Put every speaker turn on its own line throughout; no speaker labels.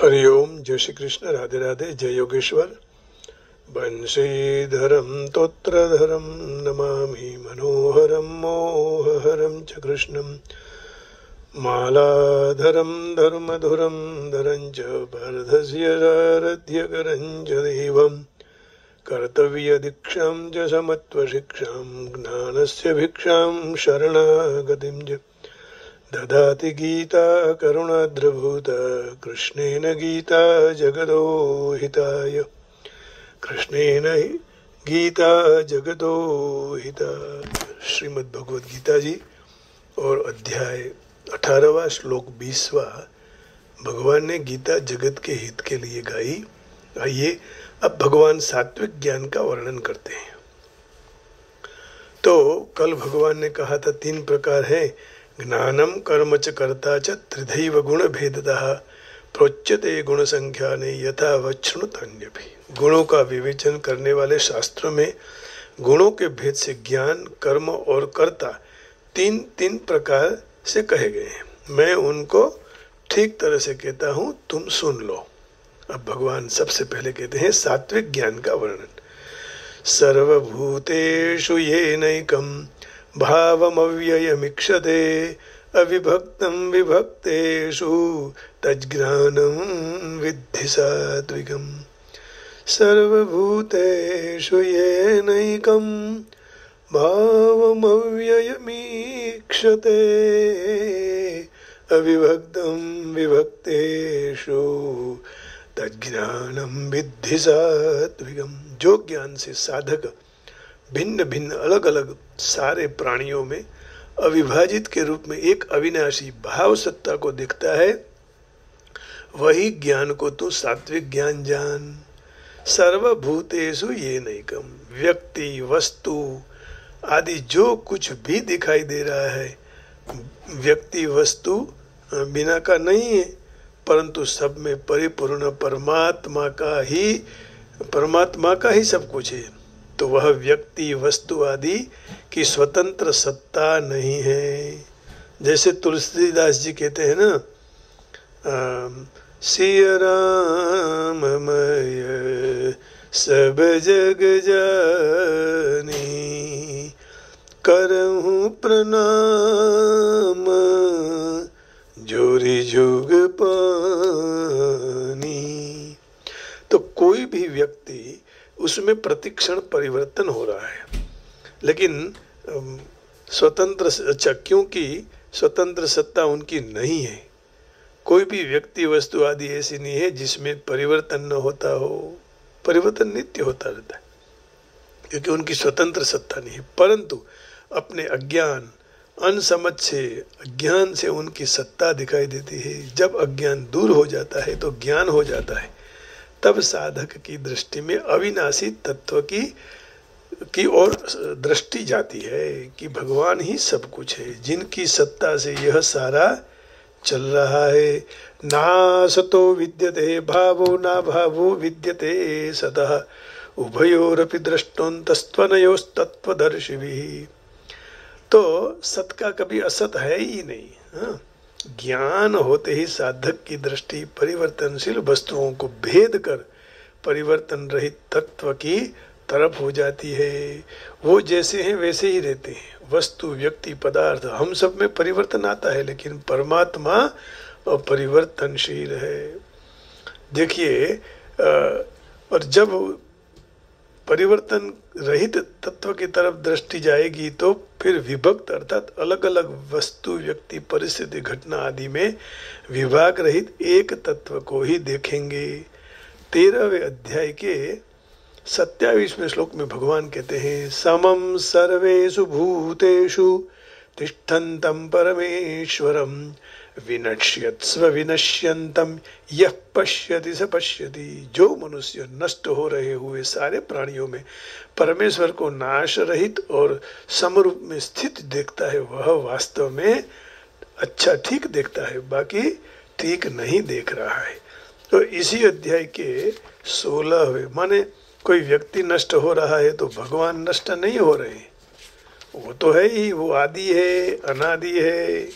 हरिओम, जय श्री कृष्ण, राधे राधे, जय योगेश्वर। बंशीधरम तोत्रधरम नमामि मनोहरम मोहहरम च कृष्णम। मालाधरम धर्मधुरम धरं च पार्थस्य सारथ्यकरं च देवं। कर्तव्यदीक्षां च समत्वशिक्षां ज्ञानस्य भिक्षां शरणागतिं च ददाति गीता करुणाद्रभूता। कृष्णेन गीता जगतो हिताय, कृष्णेन गीता जगतो हिताय। श्रीमद् भगवद गीता जी और अध्याय 18वां श्लोक 20वां। भगवान ने गीता जगत के हित के लिए गाई। आइए अब भगवान सात्विक ज्ञान का वर्णन करते हैं। तो कल भगवान ने कहा था 3 प्रकार है। ज्ञानम कर्म च कर्ता च त्रिधैव गुण भेदतः प्रोच्यते गुण संख्याने यथा वच्छृणुतान्यपि। गुणों का विवेचन करने वाले शास्त्रों में गुणों के भेद से ज्ञान, कर्म और कर्ता तीन प्रकार से कहे गए हैं। मैं उनको ठीक तरह से कहता हूँ, तुम सुन लो। अब भगवान सबसे पहले कहते हैं सात्विक ज्ञान का वर्णन। सर्वभूतेषु येनैकम् भावमव्ययमीक्षते अविभक्तं विभक्तेषु तज्ज्ञानं विद्धि सात्विकम्। सर्वभूतेषु येनैकं भावमव्ययमीक्षते अविभक्तं विभक्तेषु तज्ज्ञानं विद्धि सात्विकम्। जो ज्ञान से साधक भिन्न भिन्न अलग अलग सारे प्राणियों में अविभाजित के रूप में एक अविनाशी भाव सत्ता को देखता है, वही ज्ञान को तू सात्विक ज्ञान जान। सर्वभूतेषु येनैकम्, व्यक्ति, वस्तु आदि जो कुछ भी दिखाई दे रहा है, व्यक्ति वस्तु बिना का नहीं है, परंतु सब में परिपूर्ण परमात्मा का ही सब कुछ है। तो वह व्यक्ति, वस्तु आदि की स्वतंत्र सत्ता नहीं है। जैसे तुलसीदास जी कहते हैं ना, सिय राममय सब जग जानी करहूँ प्रणाम जोरी जुग पानी। तो कोई भी व्यक्ति उसमें प्रतिक्षण परिवर्तन हो रहा है, लेकिन क्योंकि स्वतंत्र सत्ता उनकी नहीं है। कोई भी व्यक्ति, वस्तु आदि ऐसी नहीं है जिसमें परिवर्तन न होता हो। परिवर्तन नित्य होता रहता है क्योंकि उनकी स्वतंत्र सत्ता नहीं है। परंतु अपने अज्ञान, अनसमझ से, अज्ञान से उनकी सत्ता दिखाई देती है। जब अज्ञान दूर हो जाता है तो ज्ञान हो जाता है। तब साधक की दृष्टि में अविनाशी तत्व की ओर दृष्टि जाती है कि भगवान ही सब कुछ है, जिनकी सत्ता से यह सारा चल रहा है। ना सतो विद्यते भावो ना भावो विद्यते सतः उभयोरपि दृष्टोन्तस्त्वनयोस्तत्वदर्शिभिः। तो सत का कभी असत है ही नहीं। हाँ? ज्ञान होते ही साधक की दृष्टि परिवर्तनशील वस्तुओं को भेद कर परिवर्तन रहित तत्व की तरफ हो जाती है। वो जैसे हैं वैसे ही रहते हैं। वस्तु, व्यक्ति, पदार्थ, हम सब में परिवर्तन आता है, लेकिन परमात्मा अपरिवर्तनशील है। देखिए, और जब परिवर्तन रहित तत्व की तरफ दृष्टि जाएगी तो फिर विभक्त अर्थात अलग अलग वस्तु, व्यक्ति, परिस्थिति, घटना आदि में विभाग रहित एक तत्व को ही देखेंगे। 13वें अध्याय के 27वें श्लोक में भगवान कहते हैं, समम सर्वेषु भूतेषु तिष्ठन्तं परमेश्वरं विनश्यत्स्व विनश्यन्तं यः पश्यति स पश्यति। जो मनुष्य नष्ट हो रहे हुए सारे प्राणियों में परमेश्वर को नाश रहित और समरूप में स्थित देखता है, वह वास्तव में अच्छा ठीक देखता है, बाकी ठीक नहीं देख रहा है। तो इसी अध्याय के 16वें, माने कोई व्यक्ति नष्ट हो रहा है तो भगवान नष्ट नहीं हो रहे, वो तो है ही, वो आदि है, अनादि है।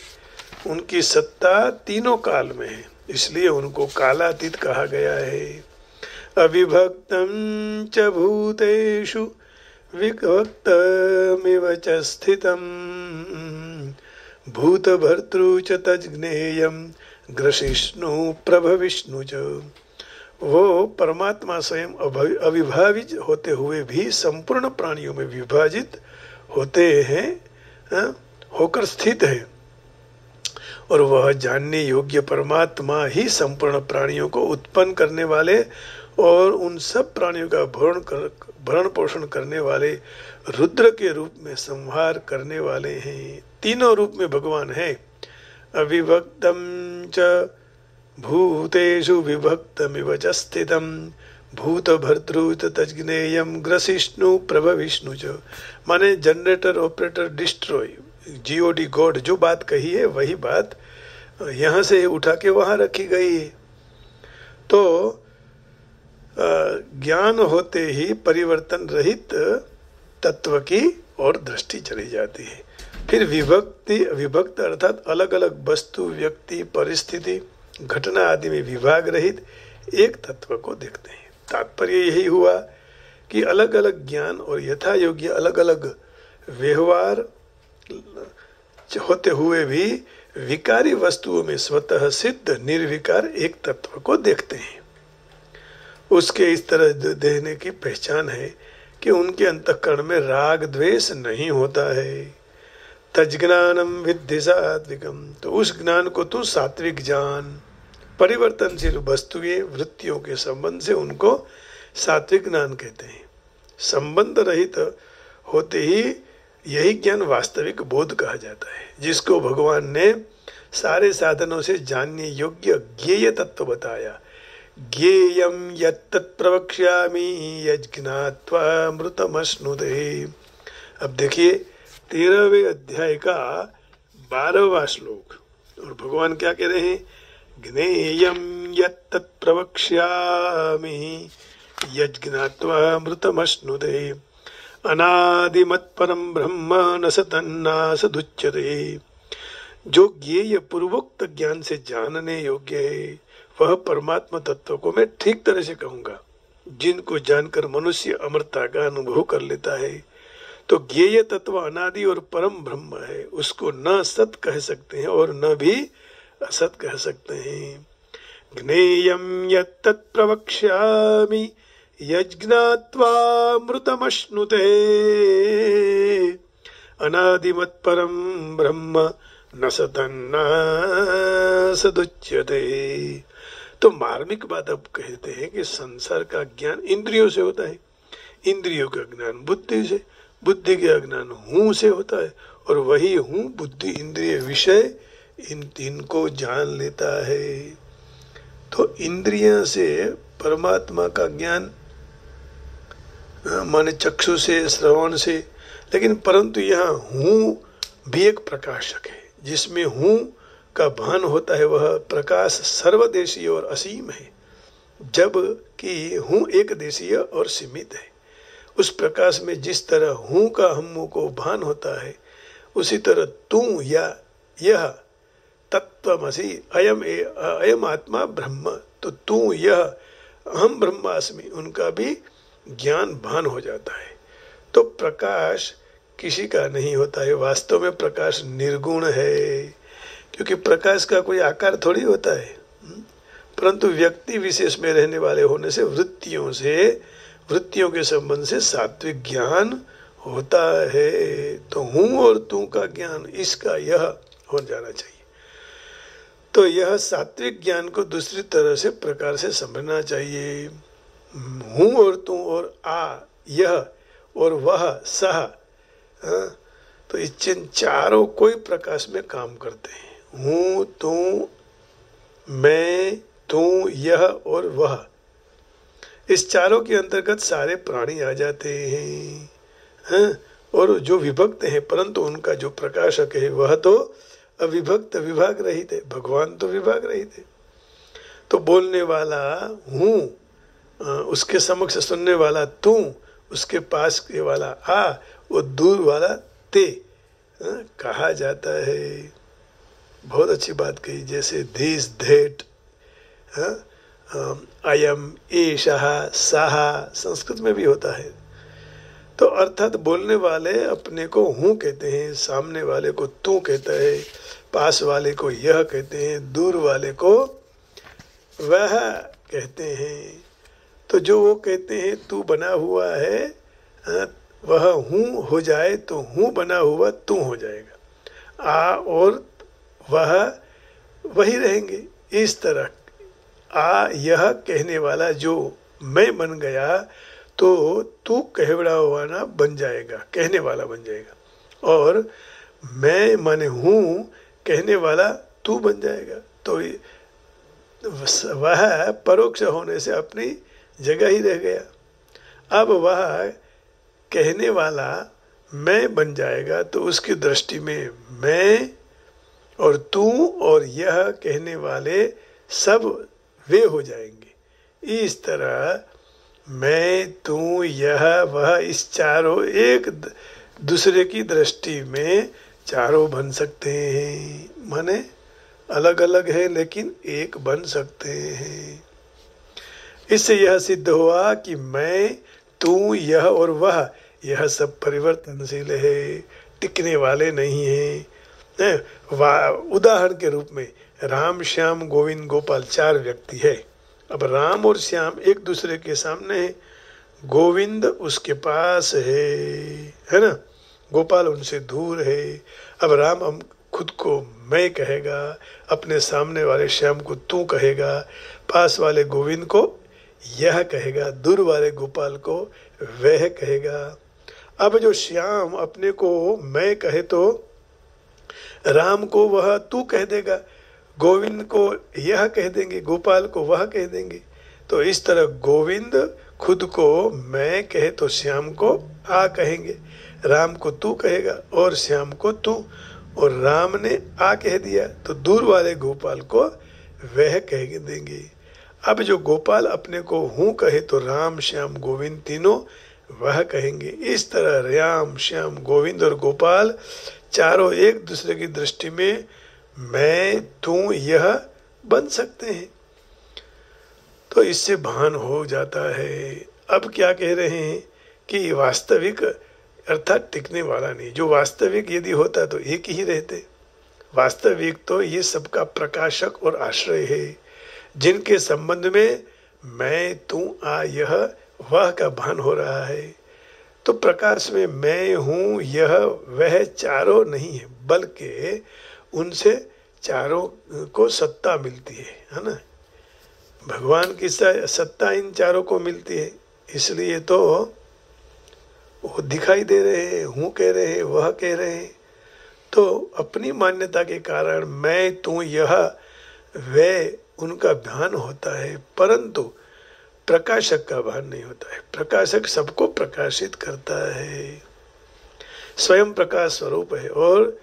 उनकी सत्ता तीनों काल में है। इसलिए उनको कालातीत कहा गया है। अविभक्तं च भूतेषु विभक्तमिव च स्थितं भूतभर्तृ च तज्ज्ञेयं ग्रसिष्णु प्रभविष्णु च। वो परमात्मा स्वयं अविभाजित होते हुए भी संपूर्ण प्राणियों में विभाजित होते हैं, होकर स्थित है, और वह जानने योग्य परमात्मा ही संपूर्ण प्राणियों को उत्पन्न करने वाले और उन सब प्राणियों का भरण पोषण करने वाले रुद्र के रूप में संहार करने वाले हैं। तीनों रूप में भगवान है। अविभक्तम च भूतेषु विभक्तमिव च स्थितं भूत भर्तृ तज्ज्ञेयं ग्रसिष्णु प्रभविष्णु च। माने generator, operator, destroy, GOD, God, जो बात कही है वही बात यहाँ से उठा के वहां रखी गई है। तो ज्ञान होते ही परिवर्तन रहित तत्व की और दृष्टि चली जाती है। फिर विभक्त अर्थात अलग अलग वस्तु, व्यक्ति, परिस्थिति, घटना आदि में विभाग रहित एक तत्व को देखते हैं। तात्पर्य यही हुआ कि अलग अलग ज्ञान और यथा योग्य अलग अलग व्यवहार होते हुए भी विकारी वस्तुओं में स्वतः सिद्ध निर्विकार एक तत्व को देखते हैं। उसके इस तरह देखने की पहचान है कि उनके अंतःकरण में राग द्वेष नहीं होता है। तज्ज्ञानम विद्धि सात्विकम, तो उस ज्ञान को तू सात्विक जान। परिवर्तनशील वस्तुएं वृत्तियों के संबंध से उनको सात्विक ज्ञान कहते हैं। संबंध रहित होते ही यही ज्ञान वास्तविक बोध कहा जाता है, जिसको भगवान ने सारे साधनों से जानने योग्य ज्ञेय तत्व बताया। ज्ञेयं यत्तत् प्रवक्ष्यामि यज्ञात्वा अमृतमश्नुते। अब देखिए 13वें अध्याय का 12वां श्लोक, और भगवान क्या कह रहे हैं? ज्ञेयं यत्तत् प्रवक्ष्यामि यज्ञात्वा अमृतमश्नुते अनादिमत् परम ब्रह्म न सतन्नासदुच्यते। जो ज्ञेय पूर्वोक्त ज्ञान से जानने योग्य है वह परमात्मा तत्व को मैं ठीक तरह से कहूंगा। जिनको जानकर मनुष्य अमरता का अनुभव कर लेता है, तो ज्ञेय तत्व अनादि और परम ब्रह्म है, उसको न सत कह सकते हैं और न भी असत कह सकते हैं। ज्ञेयं यत्तत् प्रवक्ष्यामि यज्ञात्वा अमृतमश्नुते अनादिमत् परम ब्रह्म न सतन्नासदुच्यते। तो मार्मिक बात अब कहते हैं कि संसार का ज्ञान इंद्रियों से होता है, इंद्रियों का ज्ञान बुद्धि से, बुद्धि का ज्ञान हूँ से होता है, और वही हूँ बुद्धि इंद्रिय विषय इन तीन को जान लेता है। तो इंद्रियों से परमात्मा का ज्ञान माने चक्षु से, श्रवण से, लेकिन परंतु यहाँ हूँ भी एक प्रकाशक है। जिसमें हूँ का भान होता है वह प्रकाश सर्वदेशीय और असीम है, जबकि हूँ एक देशीय और सीमित है। उस प्रकाश में जिस तरह हूँ का हम को भान होता है, उसी तरह तू या यह तत्वमसि अयम आत्मा ब्रह्म, तो तू यह अहम ब्रह्मास्मि, उनका भी ज्ञान भान हो जाता है। तो प्रकाश किसी का नहीं होता है, वास्तव में प्रकाश निर्गुण है, क्योंकि प्रकाश का कोई आकार थोड़ी होता है, परंतु व्यक्ति विशेष में रहने वाले होने से वृत्तियों के संबंध से सात्विक ज्ञान होता है। तो हूँ और तू का ज्ञान, इसका यह हो जाना चाहिए। तो यह सात्विक ज्ञान को दूसरी तरह से प्रकार से समझना चाहिए। हूँ और तू और आ, यह और वह, सह, तो इन चारों कोई प्रकाश में काम करते हैं। हूँ, तू, मैं, तू, यह और वह, इस चारों के अंतर्गत सारे प्राणी आ जाते हैं, और जो विभक्त हैं परंतु उनका जो प्रकाशक है वह तो अविभक्त विभाग रहित है। भगवान तो विभाग रहित है। तो बोलने वाला हूँ, उसके समक्ष सुनने वाला तू, उसके पास के वाला आ, वो दूर वाला ते कहा जाता है। बहुत अच्छी बात कही, जैसे दिस, दैट, अयम एषः सः संस्कृत में भी होता है। तो अर्थात बोलने वाले अपने को हूँ कहते हैं, सामने वाले को तू कहता है, पास वाले को यह कहते हैं, दूर वाले को वह कहते हैं। तो जो वो कहते हैं तू बना हुआ है वह हूँ हो जाए तो हूँ बना हुआ तू हो जाएगा, आ और वह वही रहेंगे। इस तरह आ यह कहने वाला जो मैं बन गया तो तू कहवड़ा हुआ ना बन जाएगा, कहने वाला बन जाएगा, और मैं माने हूँ कहने वाला तू बन जाएगा। तो वह परोक्ष होने से अपनी जगह ही रह गया। अब वह कहने वाला मैं बन जाएगा तो उसकी दृष्टि में मैं और तू और यह कहने वाले सब वे हो जाएंगे। इस तरह मैं तू यह वह इस चारों एक दूसरे की दृष्टि में चारों बन सकते हैं, माने अलग अलग है लेकिन एक बन सकते हैं। इससे यह सिद्ध हुआ कि मैं तू यह और वह यह सब परिवर्तनशील है, टिकने वाले नहीं है। उदाहरण के रूप में राम श्याम गोविंद गोपाल 4 व्यक्ति है। अब राम और श्याम एक दूसरे के सामने है, गोविंद उसके पास है ना, गोपाल उनसे दूर है। अब राम हम खुद को मैं कहेगा, अपने सामने वाले श्याम को तू कहेगा, पास वाले गोविंद को यह कहेगा, दूर वाले गोपाल को वह कहेगा। अब जो श्याम अपने को मैं कहे तो राम को वह तू कह देगा, गोविंद को यह कह देंगे, गोपाल को वह कह देंगे। तो इस तरह गोविंद खुद को मैं कहे तो श्याम को आ कहेंगे, राम को तू कहेगा और श्याम को तू, और राम ने आ कह दिया तो दूर वाले गोपाल को वह कह देंगे। अब जो गोपाल अपने को हूँ कहे तो राम श्याम गोविंद तीनों वह कहेंगे। इस तरह राम श्याम गोविंद और गोपाल चारों एक दूसरे की दृष्टि में मैं तू यह बन सकते हैं। तो इससे भान हो जाता है। अब क्या कह रहे हैं कि वास्तविक अर्थात टिकने वाला नहीं, जो वास्तविक यदि होता तो एक ही रहते। वास्तविक तो ये सबका प्रकाशक और आश्रय है, जिनके संबंध में मैं तू आ यह वह का भान हो रहा है। तो प्रकाश में मैं हूँ यह वह चारों नहीं है, बल्कि उनसे चारों को सत्ता मिलती है ना। भगवान की सत्ता इन चारों को मिलती है, इसलिए तो वो दिखाई दे रहे हैं, हूँ कह रहे हैं, वह कह रहे हैं। तो अपनी मान्यता के कारण मैं तू यह वह उनका भान होता है, परंतु प्रकाशक का भान नहीं होता है। प्रकाशक सबको प्रकाशित करता है, स्वयं प्रकाश स्वरूप है और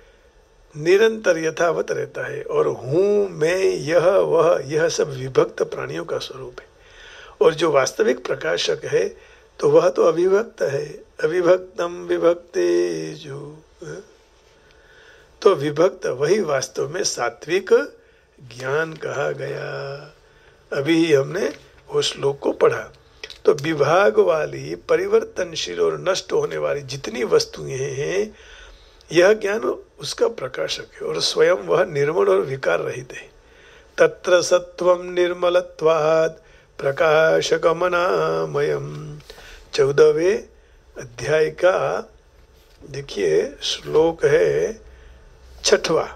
निरंतर यथावत रहता है। और हूँ मैं यह वह यह सब विभक्त प्राणियों का स्वरूप है। और जो वास्तविक प्रकाशक है तो वह तो अविभक्त है, अविभक्तम विभक्ते जो, तो विभक्त वही वास्तव में सात्विक ज्ञान कहा गया। अभी ही हमने वो श्लोक को पढ़ा। तो विभाग वाली परिवर्तनशील और नष्ट होने वाली जितनी वस्तुएं हैं, यह ज्ञान उसका प्रकाशक है और स्वयं वह निर्मल और विकार रहित है। तत्र सत्वम निर्मलत्वात् प्रकाशकमनामयम्। 14वें अध्याय का देखिए श्लोक है 6वां।